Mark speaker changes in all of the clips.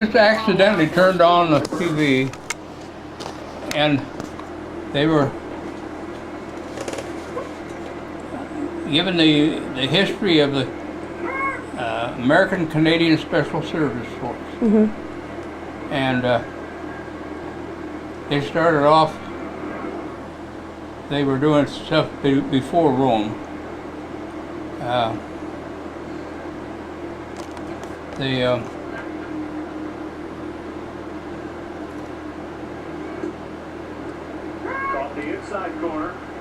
Speaker 1: Just accidentally turned on the TV, and they were given the history of the American Canadian Special Service Force.
Speaker 2: Mm-hmm.
Speaker 1: And they started off, they were doing stuff before Rome.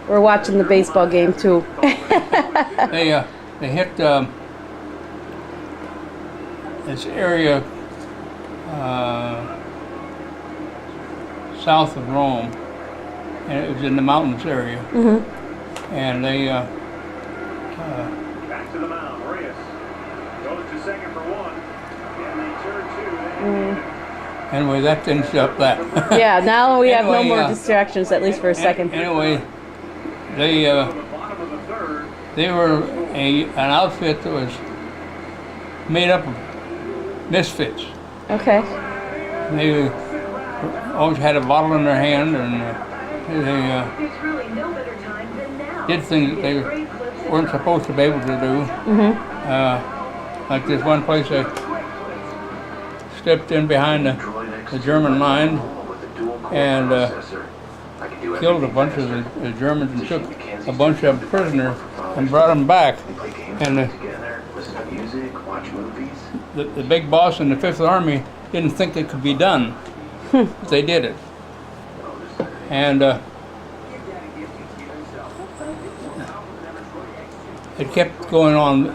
Speaker 2: We're watching the baseball game too.
Speaker 1: They hit this area south of Rome, and it was in the mountains area.
Speaker 2: Mm-hmm.
Speaker 1: And they
Speaker 3: back to the mound. Reyes goes to second for one, and they turn two.
Speaker 1: Anyway, that finished up that.
Speaker 2: Yeah, now we have no
Speaker 1: Anyway,
Speaker 2: more distractions, at least for a second.
Speaker 1: Anyway, they were an outfit that was made up of misfits.
Speaker 2: Okay.
Speaker 1: They always had a bottle in their hand, and they did things that they weren't supposed to be able to do.
Speaker 2: Mm-hmm.
Speaker 1: Like this one place, I stepped in behind the German line and killed a bunch of the Germans and took a bunch of them prisoners and brought them back. And the big boss in the Fifth Army didn't think it could be done. But they did it. And it kept going on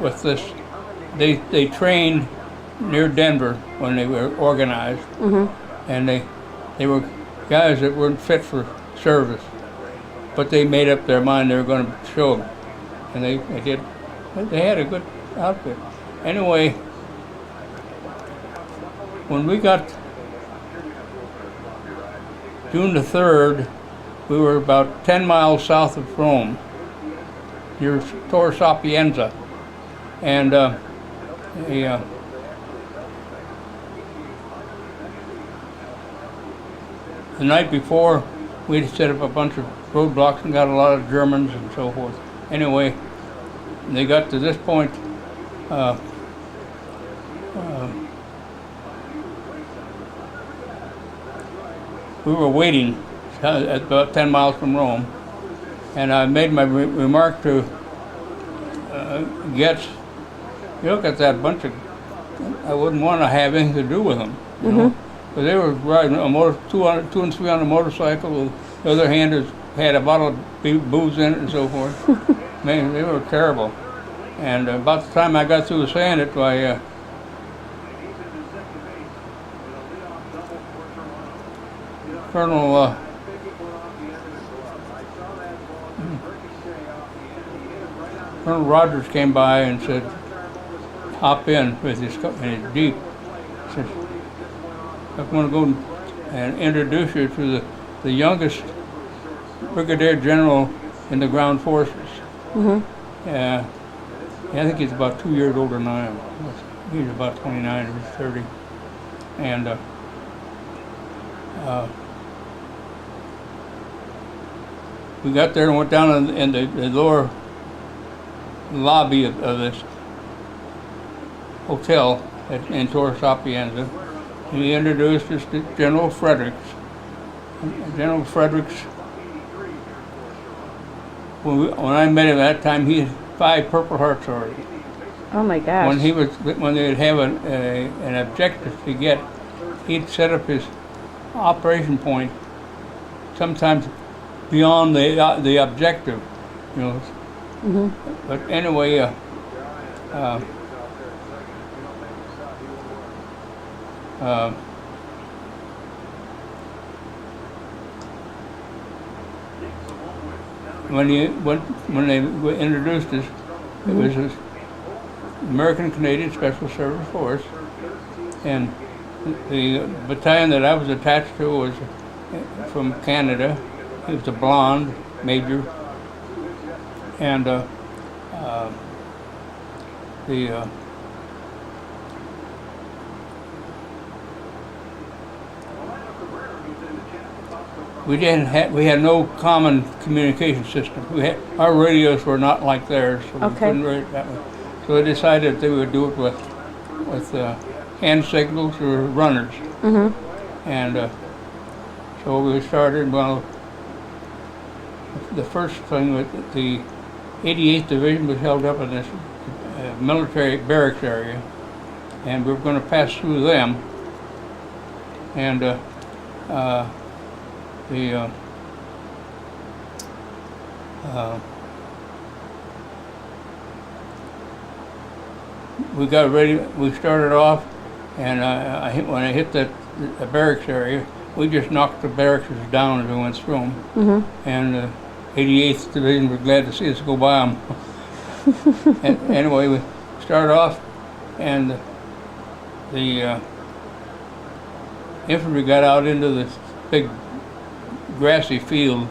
Speaker 1: with this. They trained near Denver when they were organized.
Speaker 2: Mm-hmm.
Speaker 1: And they were guys that weren't fit for service, but they made up their mind they were going to show them, and they did. They had a good outfit. Anyway, when we got June the 3rd, we were about 10 miles south of Rome, near Tor Sapienza, and the night before, we'd set up a bunch of roadblocks and got a lot of Germans and so forth. Anyway, they got to this point. We were waiting at about 10 miles from Rome, and I made my remark to Getz, you look at that bunch of, I wouldn't want to have anything to do with them. You know? But they were riding a 200 and 300 motorcycle. With the other hand had a bottle of booze in it and so forth. Man, they were terrible. And about the time I got through saying it, Colonel Rogers came by and said, "Hop in with his Jeep." He said, "I'm going to go and introduce you to the youngest brigadier general in the ground forces."
Speaker 2: Mm-hmm.
Speaker 1: I think he's about 2 years older than I am. He's about 29 or 30. And we got there and went down in the lower lobby of this hotel in Tor Sapienza. He introduced us to General Fredericks. General Fredericks, when I met him at that time, he had 5 Purple Hearts already.
Speaker 2: Oh my gosh.
Speaker 1: When they'd have an objective to get, he'd set up his operation point sometimes beyond the objective, you know.
Speaker 2: Mm-hmm.
Speaker 1: But anyway, when they introduced us, it was this American Canadian Special Service Force, and the battalion that I was attached to was from Canada. He was a blonde major, and we had no common communication system. Our radios were not like theirs, so we
Speaker 2: Okay.
Speaker 1: couldn't rate it that way. So they decided they would do it with hand signals or runners.
Speaker 2: Mm-hmm.
Speaker 1: And so we started. Well, the first thing was the 88th Division was held up in this military barracks area, and we were going to pass through them. And we got ready. We started off, and when I hit the barracks area, we just knocked the barracks down as we went through them.
Speaker 2: Mm-hmm.
Speaker 1: And 88th Division was glad to see us go by them. And anyway, we started off, and the infantry got out into this big grassy field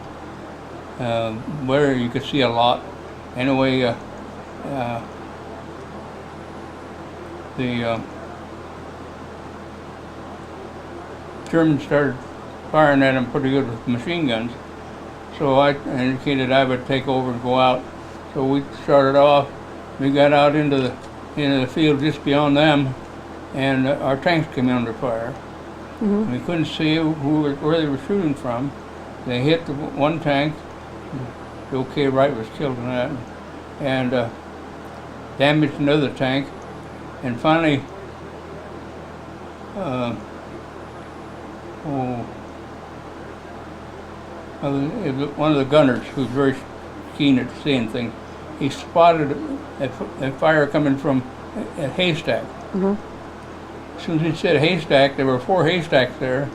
Speaker 1: where you could see a lot. Anyway, the Germans started firing at them pretty good with machine guns. So I indicated I would take over and go out. So we started off. We got out into the field just beyond them, and our tanks came under fire.
Speaker 2: Mm-hmm.
Speaker 1: We couldn't see where they were shooting from. They hit the one tank. Joe K. Wright was killed in that, and damaged another tank. And finally, one of the gunners, who was very keen at seeing things, he spotted a fire coming from a haystack.
Speaker 2: Mm-hmm.
Speaker 1: As soon as he said haystack, there were 4 haystacks there,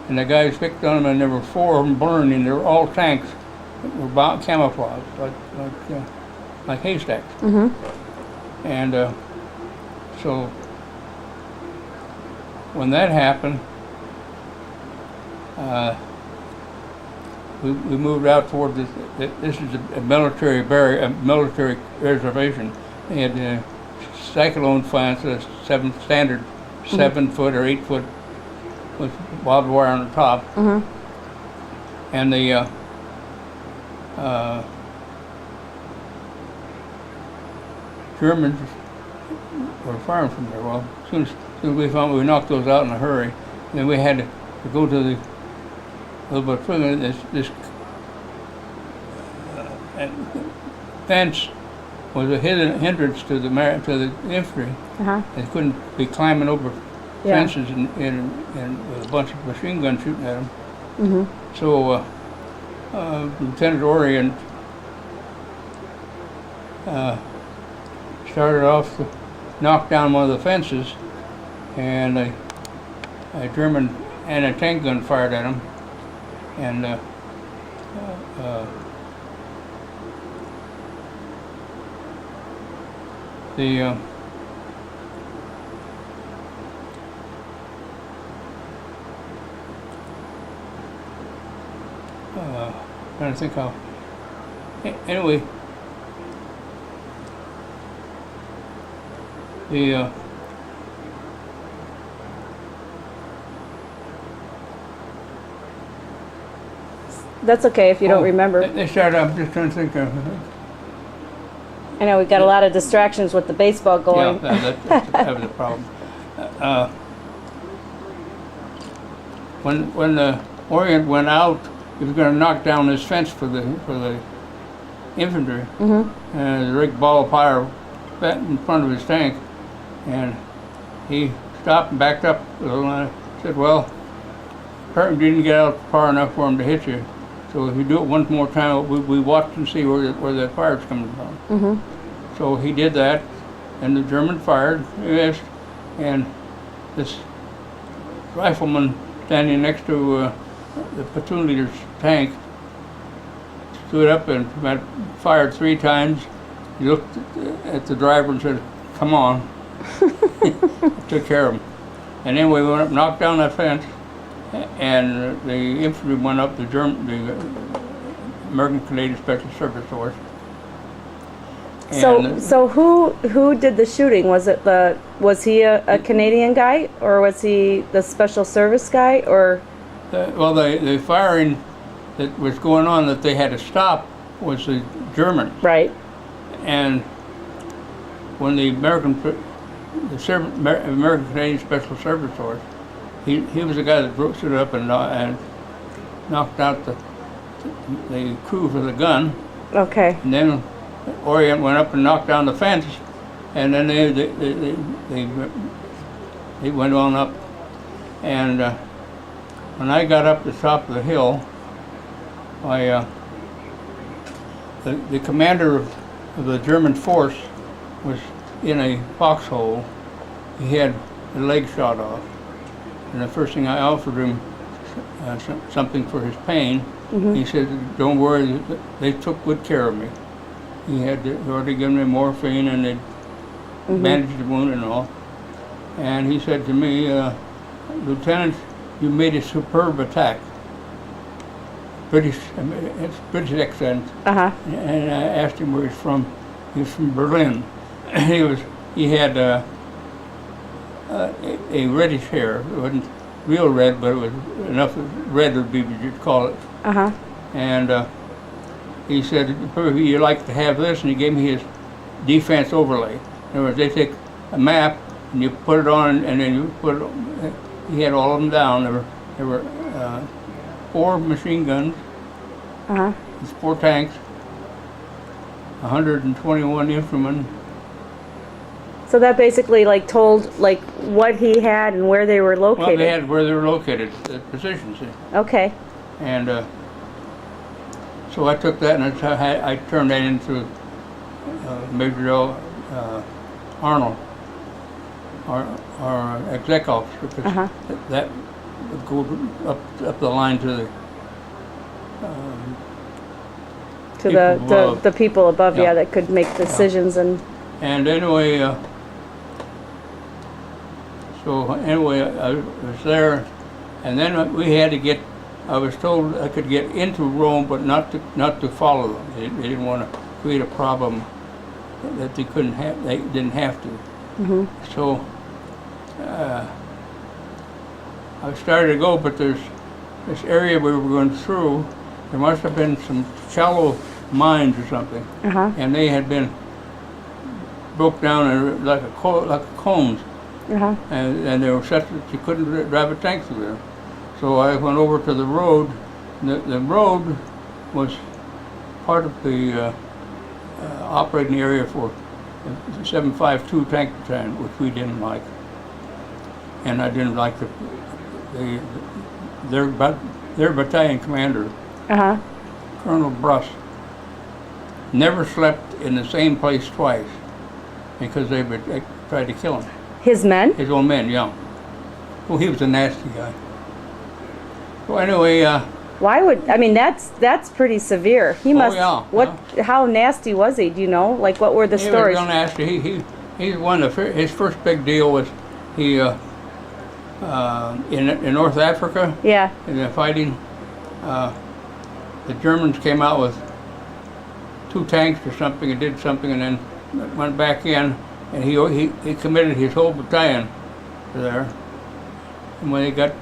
Speaker 1: and the guys picked on them, and there were 4 of them burning. They were all tanks that were camouflaged, like haystacks.
Speaker 2: Mm-hmm.
Speaker 1: And so when that happened, we moved out toward this. This is a military military reservation. They had cyclone fences, standard 7-foot or 8-foot with barbed wire on the top.
Speaker 2: Mm-hmm.
Speaker 1: And the Germans were firing from there. Well, as soon as we found, we knocked those out in a hurry. And then we had to go to the a little bit further. This fence was a hindrance to the infantry.
Speaker 2: Uh-huh.
Speaker 1: They couldn't be climbing over
Speaker 2: Yeah.
Speaker 1: fences and with a bunch of machine guns shooting at them.
Speaker 2: Mm-hmm.
Speaker 1: So Lieutenant Orient started off to knock down one of the fences, and a German anti-tank gun fired at him, and the trying to think how. Anyway, the
Speaker 2: That's okay if you don't remember.
Speaker 1: They started. I'm just trying to think of.
Speaker 2: I know we got a lot of distractions with the baseball going.
Speaker 1: Yeah, that was a problem. When the Orient went out, he was going to knock down this fence for the infantry,
Speaker 2: Mm-hmm.
Speaker 1: and the big ball of fire sat in front of his tank, and he stopped and backed up a little, and I said, "Well, Curtin didn't get out far enough for him to hit you, so if you do it one more time, we watch and see where the fire's coming from."
Speaker 2: Mm-hmm.
Speaker 1: So he did that, and the German fired, missed, and this rifleman standing next to the platoon leader's tank stood up and fired 3 times. He looked at the driver and said, "Come on." Took care of him. And then we went up and knocked down that fence, and the infantry went up, the American Canadian Special Service Force.
Speaker 2: So who did the shooting? Was he a Canadian guy, or was he the special service guy, or?
Speaker 1: The firing that was going on that they had to stop was the Germans.
Speaker 2: Right.
Speaker 1: And when the American Canadian Special Service Force, he was the guy that stood up and knocked out the crew for the gun.
Speaker 2: Okay.
Speaker 1: And then Orient went up and knocked down the fence, and then they went on up. And when I got up the top of the hill, the commander of the German force was in a foxhole. He had a leg shot off, and the first thing I offered him something for his pain. He said, "Don't worry, they took good care of me." He had already given me morphine, and they'd bandaged the wound and all. And he said to me, "Lieutenant, you made a superb attack." It's British accent. And I asked him where he's from. He was from Berlin. He had a reddish hair. It wasn't real red, but it was enough red would be what you'd call it. And he said, "You like to have this?" And he gave me his defense overlay. In other words, they take a map and you put it on, and then you put it. He had all of them down. There were 4 machine guns, 4 tanks, 121 infantrymen.
Speaker 2: So that basically like told like what he had and where they were located.
Speaker 1: Well, they had where they were located, the positions.
Speaker 2: Okay.
Speaker 1: And so I took that and I turned that into Major Arnold, our exec officer, because that would go up the line to
Speaker 2: the people above, yeah, that could make decisions and
Speaker 1: anyway, I was there, and then we had to get. I was told I could get into Rome, but not to follow them. They didn't want to create a problem that they couldn't have. They didn't have to. So I started to go, but there's this area we were going through. There must have been some shallow mines or something, and they had been broke down and like cones, and they were such that you couldn't drive a tank through there. So I went over to the road. The road was part of the operating area for the 752 tank battalion, which we didn't like, and I didn't like their battalion commander, Colonel Bruss. Never slept in the same place twice because they tried to kill him.
Speaker 2: his men?
Speaker 1: His own men, yeah. Well, he was a nasty guy. So anyway,
Speaker 2: Why would, I mean, that's pretty severe. He must, how nasty was he, do you know? Like, what were the stories?
Speaker 1: He was real nasty. He one of his first big deal was he, in North Africa, in the fighting, the Germans came out with 2 tanks or something and did something, and then went back in, and he committed his whole battalion there. And when they got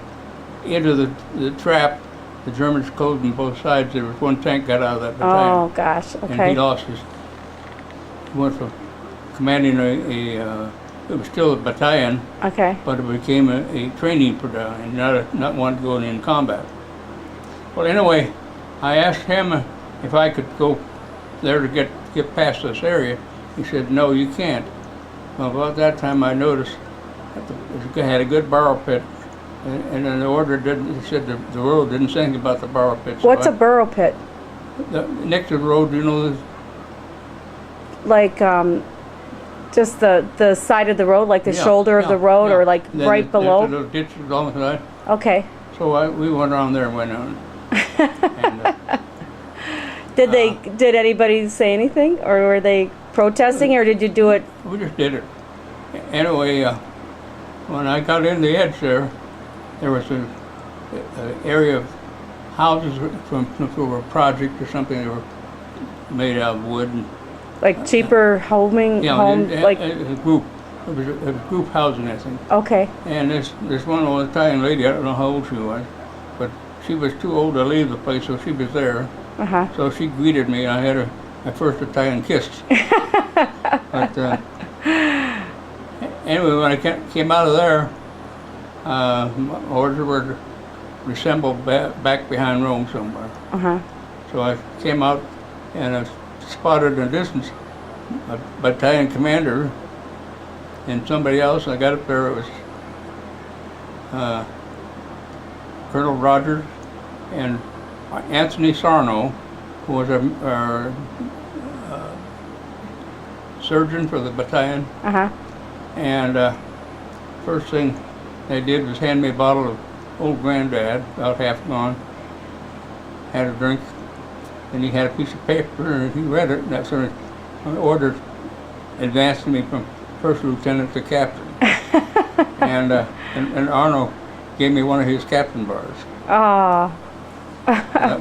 Speaker 1: into the trap, the Germans closed on both sides. There was 1 tank got out of that battalion.
Speaker 2: Oh gosh, okay.
Speaker 1: And he lost he went from commanding it was still a battalion, but it became a training battalion, not one going in combat. Well, anyway, I asked him if I could go there to get past this area. He said, "No, you can't." Well, about that time I noticed that it had a good borrow pit, and then the order didn't. He said the road didn't say anything about the borrow pit. So
Speaker 2: What's a burrow pit?
Speaker 1: Next to the road, you know.
Speaker 2: Like just the side of the road, like the shoulder of the road, or like right below?
Speaker 1: There's a little ditch along the side.
Speaker 2: Okay.
Speaker 1: So we went around there and went on. And,
Speaker 2: did anybody say anything, or were they protesting, or did you do it?
Speaker 1: We just did it. Anyway, when I got in the edge there was an area of houses from a project or something. They were made out of wood. And,
Speaker 2: like cheaper home, like
Speaker 1: a group. It was a group housing, I think.
Speaker 2: Okay.
Speaker 1: And this one old Italian lady, I don't know how old she was, but she was too old to leave the place, so she was there. So she greeted me, and I had my first Italian kiss. But anyway, when I came out of there, my orders were to reassemble back behind Rome somewhere. So I came out and I spotted in the distance a battalion commander and somebody else. I got up there, it was Colonel Rogers and Anthony Sarno, who was a surgeon for the battalion. And first thing they did was hand me a bottle of Old Granddad, about half gone. Had a drink, and he had a piece of paper, and he read it, and that's when orders advanced me from first lieutenant to captain. and Arno gave me one of his captain bars.
Speaker 2: Oh.
Speaker 1: That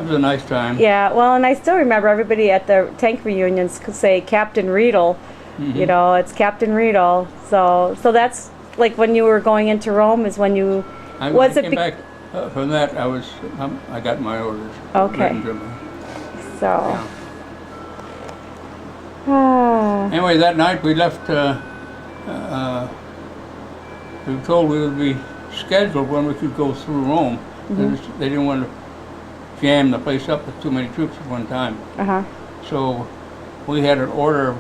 Speaker 1: was a nice time.
Speaker 2: Yeah, well, and I still remember everybody at the tank reunions could say Captain Riedel. You know, it's Captain Riedel. So that's like when you were going into Rome is when you
Speaker 1: When I came back from that, I got my orders.
Speaker 2: Okay. So.
Speaker 1: Yeah. Anyway, that night we left. We were told we would be scheduled when we could go through Rome. They didn't want to jam the place up with too many troops at one time. So we had an order of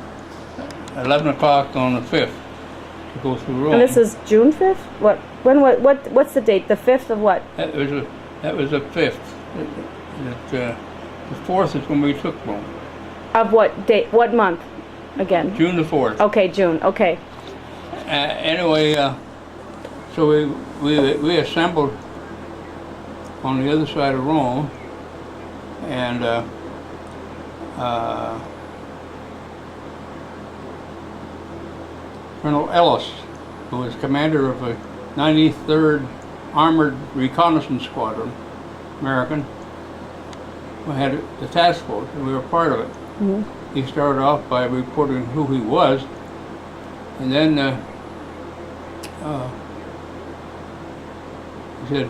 Speaker 1: 11 o'clock on the 5th to go through Rome.
Speaker 2: And this is June 5th? What's the date? The 5th of what?
Speaker 1: That was the 5th. The 4th is when we took Rome.
Speaker 2: Of what date? What month? Again?
Speaker 1: June the 4th.
Speaker 2: Okay, June. Okay.
Speaker 1: Anyway, so we assembled on the other side of Rome, and Colonel Ellis, who was commander of the 93rd Armored Reconnaissance Squadron, American, who had the task force, and we were part of it. He started off by reporting who he was, and then he said,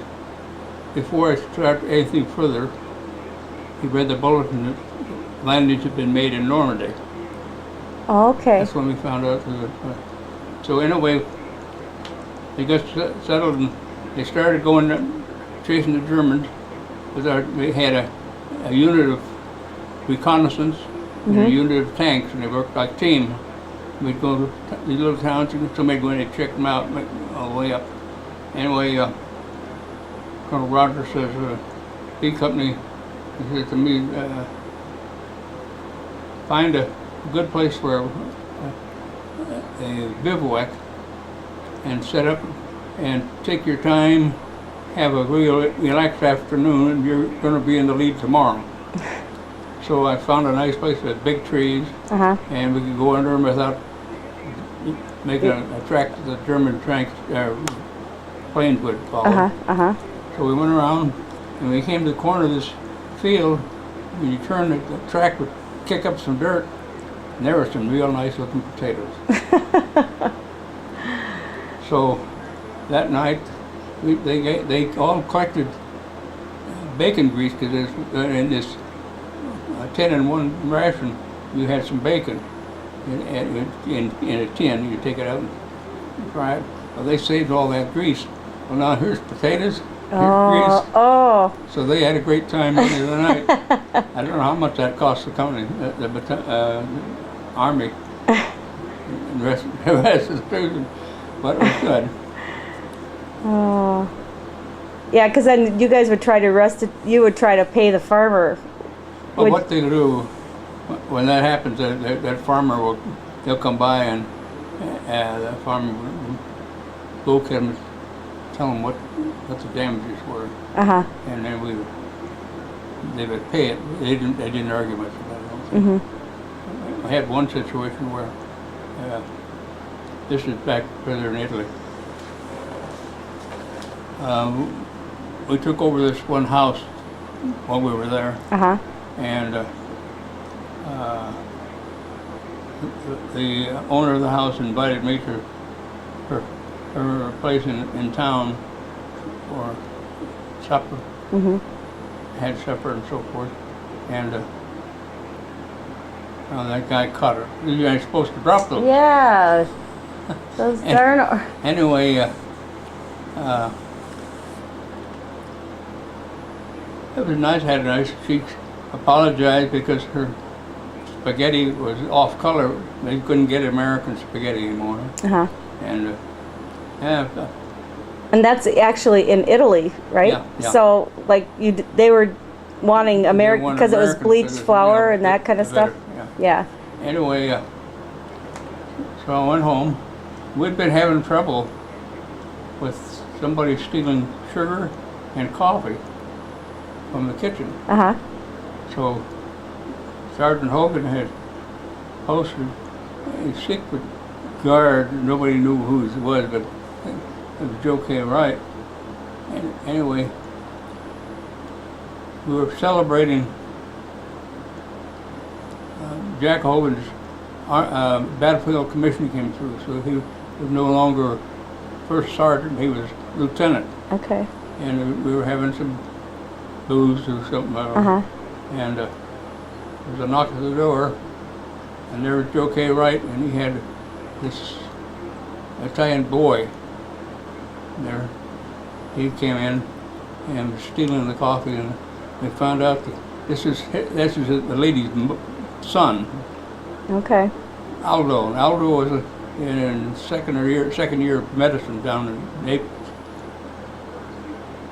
Speaker 1: before I start anything further, he read the bulletin that landings had been made in Normandy.
Speaker 2: Okay.
Speaker 1: That's when we found out. So anyway, they got settled and they started going chasing the Germans. We had a unit of reconnaissance and a unit of tanks, and they worked like a team. We'd go to these little towns, and somebody go in and check them out all the way up. Anyway, Colonel Rogers says, B Company, he said to me, find a good place for a bivouac and set up and take your time, have a real relaxed afternoon, and you're going to be in the lead tomorrow. So I found a nice place with big trees, and we could go under them without making a track to the German tanks, planes would follow. So we went around, and when we came to the corner of this field, when you turn the track would kick up some dirt, and there were some real nice looking potatoes. So that night, they all collected bacon grease, because in this 10-in-1 ration, you had some bacon in a tin. You take it out and fry it. Well, they saved all that grease. Well, now here's potatoes, here's grease. So they had a great time the other night. I don't know how much that cost the company, the Army, and the rest of the food, but it was good.
Speaker 2: Yeah, because then you guys would try to you would try to pay the farmer.
Speaker 1: Well, what they do when that happens, that farmer they'll come by and the farmer will look at them and tell them what the damages were, and then they would pay it. They didn't argue much about it. I had one situation where this is back further in Italy. We took over this one house while we were there, and the owner of the house invited me to her place in town for supper,
Speaker 2: Mm-hmm.
Speaker 1: had supper and so forth, and that guy caught her. You ain't supposed to drop those.
Speaker 2: Yeah. Those
Speaker 1: And-
Speaker 2: darn.
Speaker 1: Anyway, it was nice. Had a nice. She apologized because her spaghetti was off color. They couldn't get American spaghetti anymore,
Speaker 2: Uh-huh.
Speaker 1: and yeah,
Speaker 2: And that's actually in Italy, right?
Speaker 1: Yeah, yeah.
Speaker 2: So, like, they were wanting American
Speaker 1: wanted
Speaker 2: because it was
Speaker 1: American
Speaker 2: bleached
Speaker 1: because,
Speaker 2: flour
Speaker 1: yeah,
Speaker 2: and that kind of
Speaker 1: the
Speaker 2: stuff.
Speaker 1: better, yeah.
Speaker 2: Yeah.
Speaker 1: Anyway, so I went home. We'd been having trouble with somebody stealing sugar and coffee from the kitchen.
Speaker 2: Uh-huh.
Speaker 1: So Sergeant Hogan had posted a secret guard. Nobody knew who it was, but it was Joe K. Wright. And anyway, we were celebrating Jack Hogan's battlefield commission came through, so he was no longer first sergeant, he was lieutenant.
Speaker 2: Okay.
Speaker 1: And we were having some booze or something, I don't know.
Speaker 2: Uh-huh.
Speaker 1: And there was a knock at the door, and there was Joe K. Wright, and he had this Italian boy there. He came in and was stealing the coffee, and they found out that this is the lady's son,
Speaker 2: Okay.
Speaker 1: Aldo. And Aldo was in second year of medicine down in Naples.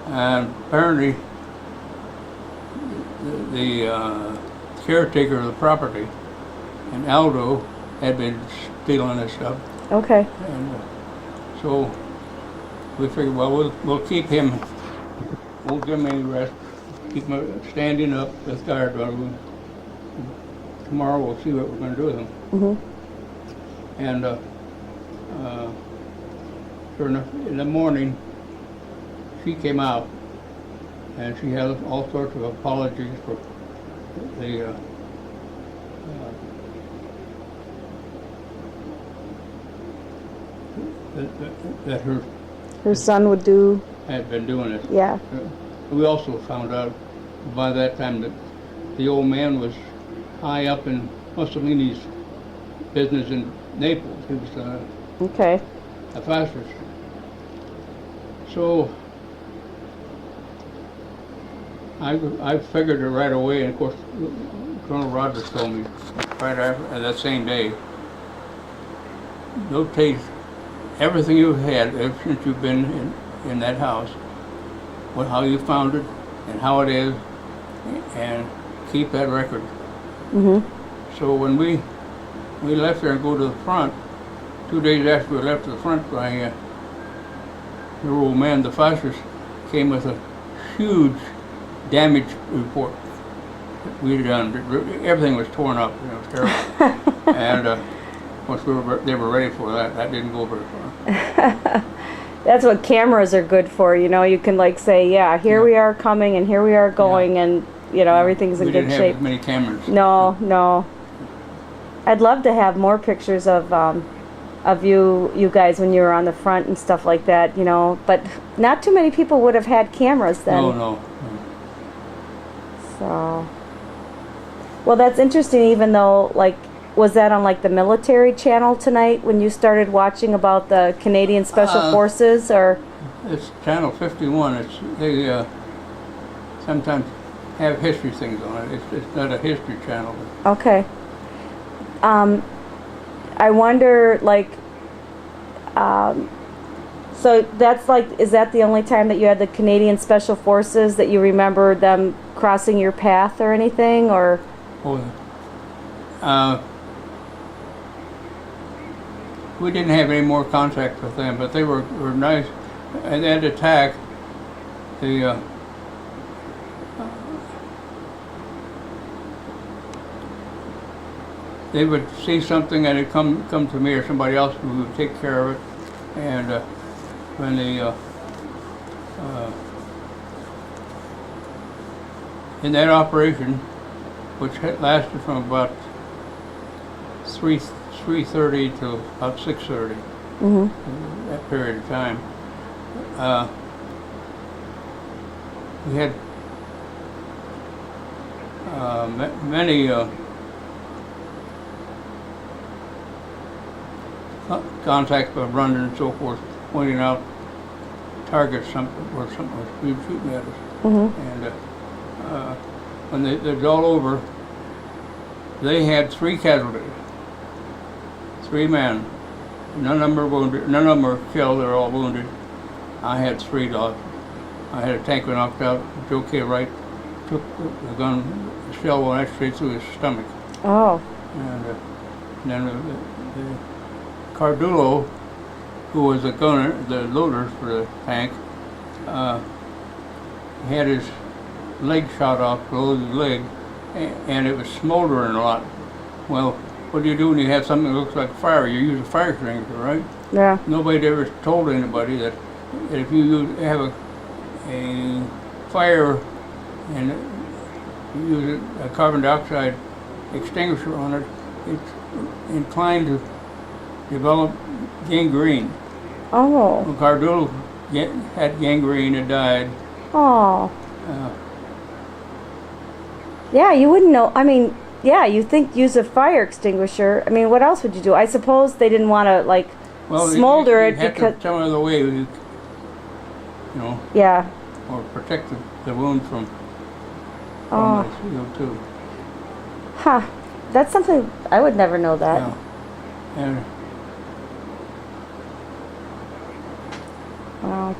Speaker 1: And apparently the caretaker of the property and Aldo had been stealing this stuff.
Speaker 2: Okay.
Speaker 1: And so we figured, well, we'll keep him, we'll give him a rest, keep him standing up with guard. Tomorrow we'll see what we're going to do with him.
Speaker 2: Mm-hmm.
Speaker 1: And sure enough, in the morning, she came out, and she had all sorts of apologies for the that
Speaker 2: Her son would do.
Speaker 1: had been doing it.
Speaker 2: Yeah.
Speaker 1: We also found out by that time that the old man was high up in Mussolini's business in Naples. He was
Speaker 2: Okay.
Speaker 1: a fascist. So I figured it right away, and of course Colonel Rogers told me right after that same day, notate everything you've had ever since you've been in that house, how you found it and how it is, and keep that record.
Speaker 2: Mm-hmm.
Speaker 1: So when we left there and go to the front, 2 days after we left to the front, the old man, the fascist, came with a huge damage report that we'd done. Everything was torn up, it was terrible. And of course they were ready for that. That didn't go very far.
Speaker 2: That's what cameras are good for, you know. You can like say, yeah, here we are coming and here we are going, and you know everything's in
Speaker 1: We
Speaker 2: good
Speaker 1: didn't
Speaker 2: shape.
Speaker 1: have as many cameras.
Speaker 2: No. I'd love to have more pictures of you guys when you were on the front and stuff like that, you know. But not too many people would have had cameras then.
Speaker 1: No.
Speaker 2: So, well, that's interesting. Even though, like, was that on like the military channel tonight when you started watching about the Canadian Special Forces, or?
Speaker 1: It's Channel 51. They sometimes have history things on it. It's not a history channel.
Speaker 2: Okay. I wonder, like, so that's like, is that the only time that you had the Canadian Special Forces that you remember them crossing your path or anything, or?
Speaker 1: We didn't have any more contact with them, but they were nice. And at attack, they would see something and it'd come to me or somebody else who would take care of it. And when in that operation, which had lasted from about 3:30 to about 6:30, that period of time, we had many contacts by running and so forth, pointing out targets where something was shooting at us.
Speaker 2: Mm-hmm.
Speaker 1: And when it was all over, they had 3 casualties, 3 men. None of them were wounded. None of them were killed. They were all wounded. I had 3 dogs. I had a tanker knocked out. Joe K. Wright took the gun, the shell went straight through his stomach.
Speaker 2: Oh.
Speaker 1: And then the Cardullo, who was the gunner, the loader for the tank, had his leg shot off, below his leg, and it was smoldering a lot. Well, what do you do when you have something that looks like fire? You use a fire extinguisher, right?
Speaker 2: Yeah.
Speaker 1: Nobody ever told anybody that if you have a fire and you use a carbon dioxide extinguisher on it, it's inclined to develop gangrene.
Speaker 2: Oh.
Speaker 1: When Cardullo had gangrene and died.
Speaker 2: Oh. Yeah, you wouldn't know. I mean, yeah, you think use a fire extinguisher. I mean, what else would you do? I suppose they didn't want to, like, smolder it because...
Speaker 1: Well, some other way, you know,
Speaker 2: yeah.
Speaker 1: or protect the wound from the CO2.
Speaker 2: Huh. That's something, I would never know that.
Speaker 1: Yeah. And
Speaker 2: wow.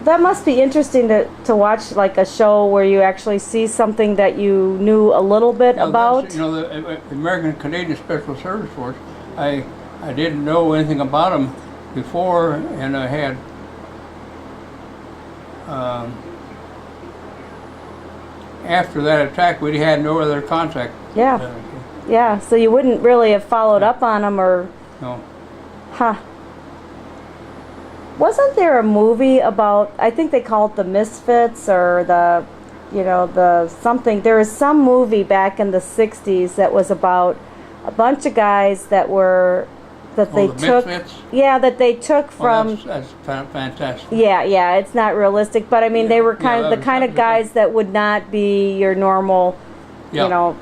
Speaker 2: That must be interesting to watch, like a show where you actually see something that you knew a little bit about.
Speaker 1: You know, the American Canadian Special Service Force, I didn't know anything about them before, and I had after that attack, we had no other contact.
Speaker 2: Yeah. Yeah, so you wouldn't really have followed up on them or...
Speaker 1: No.
Speaker 2: Huh. Wasn't there a movie about, I think they called it The Misfits or the, you know, the something. There was some movie back in the 60s that was about a bunch of guys that were, that they took.
Speaker 1: Misfits?
Speaker 2: Yeah, that they took from.
Speaker 1: Oh, that's fantastic.
Speaker 2: Yeah, it's not realistic, but I mean, they were kind of the kind of guys that would not be your normal, you know,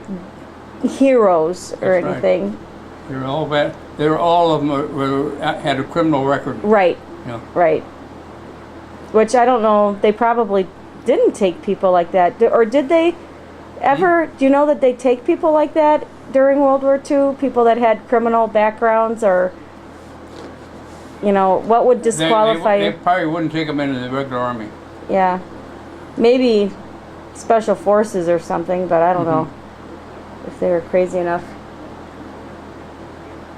Speaker 2: heroes or
Speaker 1: That's
Speaker 2: anything.
Speaker 1: Right. They were all bad. They were all of them had a criminal record.
Speaker 2: Right.
Speaker 1: Yeah.
Speaker 2: Right. Which I don't know. They probably didn't take people like that, or did they ever? Do you know that they take people like that during World War II? People that had criminal backgrounds, or you know, what would disqualify
Speaker 1: They probably wouldn't take them into the regular army.
Speaker 2: Yeah, maybe special forces or something, but I don't know if they were crazy enough.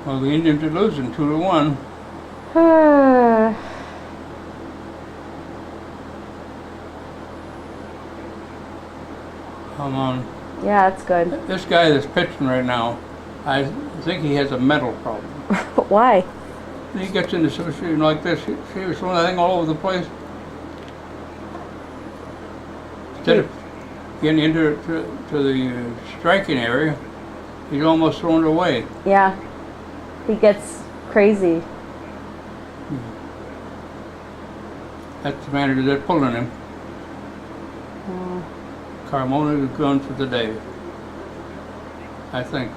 Speaker 1: Well, the Indians are losing 2-1. Come on.
Speaker 2: Yeah, that's good.
Speaker 1: This guy that's pitching right now, I think he has a mental problem.
Speaker 2: Why?
Speaker 1: He gets into situation like this. He was throwing that thing all over the place. Instead of getting into to the striking area, he's almost thrown it away.
Speaker 2: Yeah, he gets crazy.
Speaker 1: That's the manager that's pulling him. Carmona is gone for the day, I think.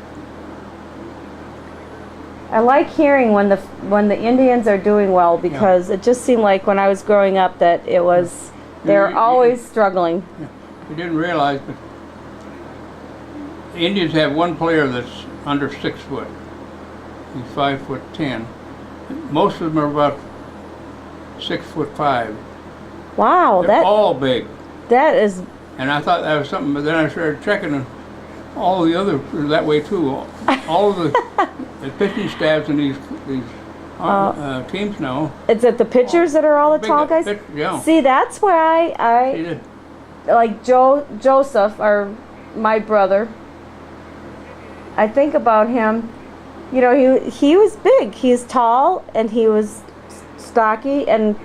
Speaker 2: I like hearing when the Indians are doing well, because it just seemed like when I was growing up that it was they're always struggling.
Speaker 1: Yeah. You didn't realize, but the Indians have one player that's under 6 foot. He's 5'10". Most of them are about 6'5".
Speaker 2: Wow,
Speaker 1: They're all big.
Speaker 2: that is.
Speaker 1: And I thought that was something, but then I started checking, and all the other are that way too. All of the pitching staffs in these teams now.
Speaker 2: Is it the pitchers that are all the tall guys?
Speaker 1: Yeah.
Speaker 2: See, that's why I like Joseph, or my brother. I think about him. You know, he was big. He's tall and he was stocky. And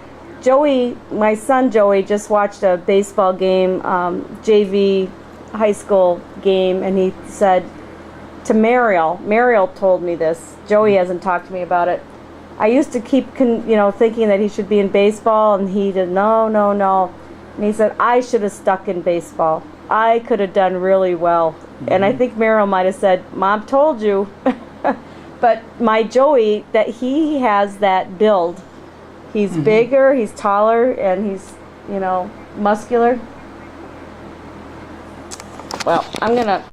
Speaker 2: Joey, my son Joey, just watched a baseball game, JV high school game, and he said to Mariel told me this. Joey hasn't talked to me about it. I used to keep, thinking that he should be in baseball, and he did no. And he said, I should have stuck in baseball. I could have done really well. And I think Merrill might have said, Mom told you. But my Joey, that he has that build. He's bigger, he's taller, and he's, you know, muscular. Well, I'm going to